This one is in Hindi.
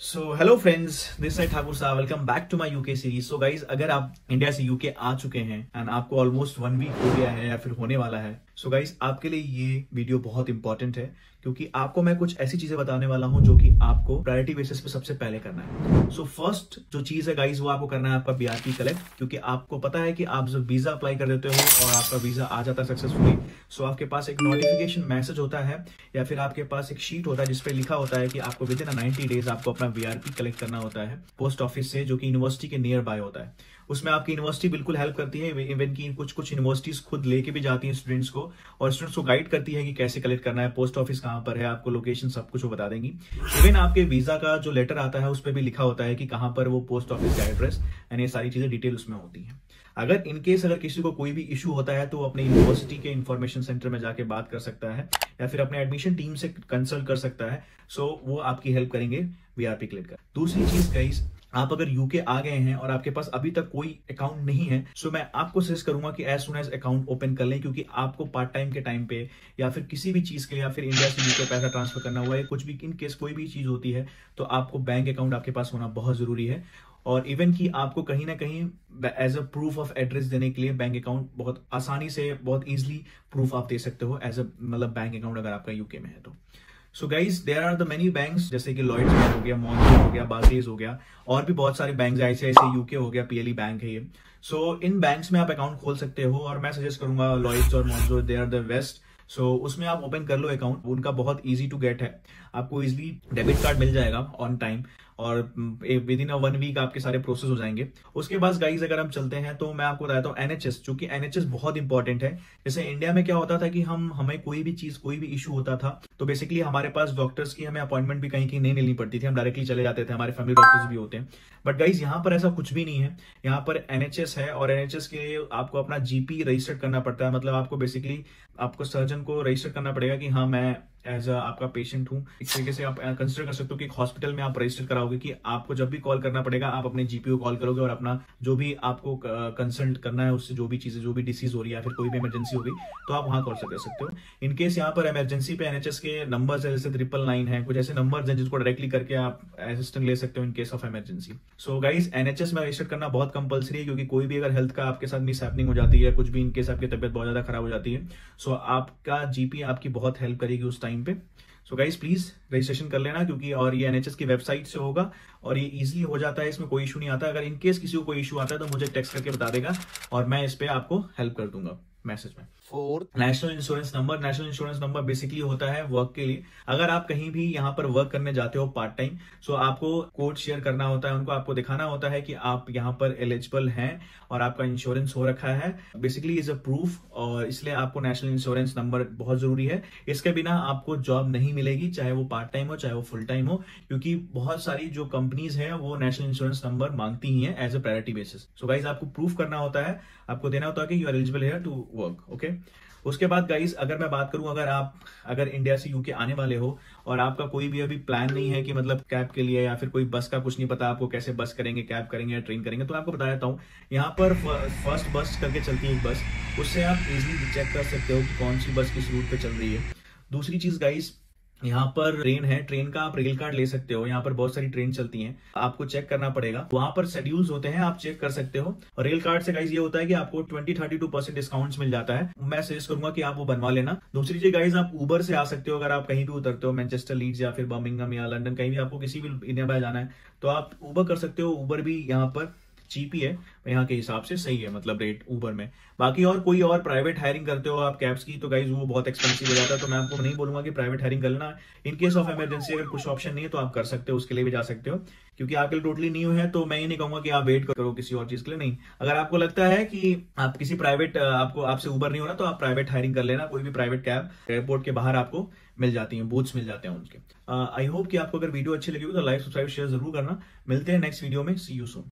Hello friends, this side Thakur साहब। Welcome back to my UK series. So guys, अगर आप इंडिया से यूके आ चुके हैं एंड आपको ऑलमोस्ट 1 वीक हो गया है या फिर होने वाला है, सो गाइज आपके लिए ये वीडियो बहुत इंपॉर्टेंट है क्योंकि आपको मैं कुछ ऐसी चीजें बताने वाला हूं जो कि आपको प्रायोरिटी बेसिस पे सबसे पहले करना है। सो फर्स्ट जो चीज है गाइज, वो आपको करना है आपका बीआरपी कलेक्ट, क्योंकि आपको पता है कि आप जब वीजा अप्लाई कर देते हो और आपका वीजा आ जाता है सक्सेसफुली, सो आपके पास एक नोटिफिकेशन मैसेज होता है या फिर आपके पास एक शीट होता है जिसपे लिखा होता है कि आपको विद इन 90 डेज आपको अपना बीआरपी कलेक्ट करना होता है पोस्ट ऑफिस से, जो कि यूनिवर्सिटी के नियर बाय होता है। उसमें आपकी यूनिवर्सिटी बिल्कुल हेल्प करती है, इवन की कुछ यूनिवर्सिटीज खुद लेके भी जाती हैं स्टूडेंट्स को और स्टूडेंट्स को गाइड करती है कि कैसे कलेक्ट करना है, पोस्ट ऑफिस कहाँ पर है, आपको लोकेशन सब कुछ वो बता देंगी। इवन आपके वीजा का जो लेटर आता है उस पर भी लिखा होता है कि कहाँ पर वो पोस्ट ऑफिस का एड्रेस एंड ये सारी चीजें डिटेल उसमें होती है। अगर इनकेस अगर किसी को कोई भी इशू होता है तो वो अपने यूनिवर्सिटी के इंफॉर्मेशन सेंटर में जाके बात कर सकता है या फिर अपने एडमिशन टीम से कंसल्ट कर सकता है। सो वो आपकी हेल्प करेंगे बीआरपी क्लिक कर। दूसरी चीज गाइस, आप अगर यूके आ गए हैं और आपके पास अभी तक कोई अकाउंट नहीं है, सो मैं आपको सजेस्ट करूंगा कि as soon as account open कर लें, क्योंकि आपको पार्ट टाइम के टाइम पे या फिर किसी भी चीज के लिए या फिर इंडिया से यूके पैसा ट्रांसफर करना हुआ है, कुछ भी इन केस कोई भी चीज होती है तो आपको बैंक अकाउंट आपके पास होना बहुत जरूरी है। और इवन कि आपको कहीं ना कहीं as a proof of address देने के लिए बैंक अकाउंट बहुत आसानी से, बहुत इजीली प्रूफ आप दे सकते हो एज अ मतलब बैंक अकाउंट अगर आपका यूके में है तो। So guys, there are the many banks, जैसे कि लॉयड्स बैंक हो गया, मॉन्जो हो गया, बार्कलेज हो गया, और भी बहुत सारे बैंक, ICICI यूके हो गया, पीएलई बैंक है ये। सो इन बैंक्स में आप अकाउंट खोल सकते हो और मैं सजेस्ट करूंगा लॉयड्स और मॉन्जो, दे आर द बेस्ट। सो उसमें आप ओपन कर लो अकाउंट, उनका बहुत इजी टू गेट है, आपको इजीली डेबिट कार्ड मिल जाएगा ऑन टाइम और विद इन 1 वीक आपके सारे प्रोसेस हो जाएंगे। उसके बाद गाइज अगर हम चलते हैं तो मैं आपको बताता हूँ एनएचएस, जो कि एनएचएस बहुत इंपॉर्टेंट है। जैसे इंडिया में क्या होता था कि हमें कोई भी चीज, कोई भी इशू होता था तो बेसिकली हमारे पास डॉक्टर्स की हमें अपॉइंटमेंट भी कहीं नहीं लेनी पड़ती थी, हम डायरेक्टली चले जाते थे, हमारे फैमिली डॉक्टर्स भी होते हैं। बट गाइज यहाँ पर ऐसा कुछ भी नहीं है, यहाँ पर एनएचएस है और एनएचएस के लिए आपको अपना जीपी रजिस्टर करना पड़ता है। मतलब आपको बेसिकली आपको सर्जन को रजिस्टर करना पड़ेगा कि हाँ मैं एज आपका पेशेंट हूँ। इस तरीके से आप कंसिडर कर सकते हो कि एक हॉस्पिटल में आप रजिस्टर कराओगे कि आपको जब भी कॉल करना पड़ेगा आप अपने जीपी को कॉल करोगे और अपना जो भी आपको कंसल्ट करना है उससे, जो भी चीजें, जो भी डिसीज हो रही है या फिर कोई भी इमरजेंसी हो गई तो आप वहां कॉल कर सकते हो। इनकेस यहाँ पर इमरजेंसी पे एनएचएस के नंबर्स है, जैसे 999 है, कुछ ऐसे नंबर्स हैं जिसको डायरेक्टली करके आप असिस्टेंट ले सकते हो in case of emergency. So guys, NHS में रजिस्टर करना बहुत कंपलसरी है, क्योंकि कोई भी अगर हेल्थ का आपके साथ मिस हैपनिंग हो जाती है, कुछ भी इनकेस आपकी तबियत बहुत ज्यादा खराब हो जाती है, सो आपका जीपी आपकी बहुत हेल्प करेगी उस टाइम पे। सो गाइज प्लीज रजिस्ट्रेशन कर लेना, क्योंकि और ये एनएचएस की वेबसाइट से होगा और ये इजीली हो जाता है, इसमें कोई इशू नहीं आता। अगर इनकेस किसी को कोई इशू आता है तो मुझे टेक्स्ट करके बता देगा और मैं इस पे आपको हेल्प कर दूंगा मैसेज में। National insurance number, national insurance number basically होता है वर्क के लिए। अगर आप कहीं भी यहाँ पर वर्क करने जाते हो पार्ट टाइम, सो आपको कोड शेयर करना होता है, उनको आपको दिखाना होता है कि आप यहाँ पर एलिजिबल हैं और आपका इंश्योरेंस हो रखा है, बेसिकली इज अ प्रूफ, और इसलिए आपको नेशनल इंश्योरेंस नंबर बहुत जरूरी है। इसके बिना आपको जॉब नहीं मिलेगी, चाहे वो पार्ट टाइम हो चाहे वो फुल टाइम हो, क्योंकि बहुत सारी जो कंपनीज हैं वो नेशनल इंश्योरेंस नंबर मांगती ही है as a priority basis. So guys, आपको प्रूफ करना होता है, आपको देना होता है कि you are eligible here to work. Okay, उसके बाद गाइस अगर मैं बात करूं, अगर इंडिया से यूके आने वाले हो और आपका कोई भी अभी प्लान नहीं है कि मतलब कैब के लिए या फिर कोई बस का कुछ नहीं पता आपको, कैसे बस करेंगे, कैब करेंगे या ट्रेन करेंगे, तो मैं आपको बता देता हूँ। यहाँ पर फर्स्ट बस करके चलती है एक बस, उससे आप इजीली चेक कर सकते हो कि कौन सी बस किस रूट पे चल रही है। दूसरी चीज गाइस, यहाँ पर ट्रेन है, ट्रेन का आप रेल कार्ड ले सकते हो, यहाँ पर बहुत सारी ट्रेन चलती हैं, आपको चेक करना पड़ेगा, वहां पर शेड्यूल्स होते हैं, आप चेक कर सकते हो। और रेल कार्ड से गाइज ये होता है कि आपको 20-32% डिस्काउंट्स मिल जाता है, मैं सजेस्ट करूंगा कि आप वो बनवा लेना। दूसरी चीज गाइज, आप उबर से आ सकते हो, अगर आप कहीं भी उतरते हो, मैनचेस्टर, लीड्स या फिर बर्मिंघम या लंदन, कहीं भी आपको किसी भी इंडिया में जाना है तो आप उबर कर सकते हो। उबर भी यहाँ पर चीप ही है, यहाँ के हिसाब से सही है, मतलब रेट उबर में। बाकी और कोई और प्राइवेट हायरिंग करते हो आप कैब्स की तो गाइज वो बहुत एक्सपेंसिव हो जाता है, तो मैं आपको नहीं बोलूंगा कि प्राइवेट हायरिंग कर लेना। इन केस ऑफ इमरजेंसी अगर कुछ ऑप्शन नहीं है तो आप कर सकते हो, उसके लिए भी जा सकते हो, क्योंकि आपके लिए टोटली न्यू है तो मैं ये नहीं कहूंगा कि आप वेट करो किसी और चीज के लिए। नहीं, अगर आपको लगता है कि आप किसी प्राइवेट आपसे उबर नहीं हो रहा तो आप प्राइवेट हायरिंग कर लेना, कोई भी प्राइवेट कैब एयरपोर्ट के बाहर आपको मिल जाती हैं, बूथ्स मिल जाते हैं उनके। आई होप कि आपको अगर वीडियो अच्छी लगी हो तो लाइक, सब्सक्राइब, शेयर जरूर करना। मिलते हैं नेक्स्ट वीडियो में, सी यू सून।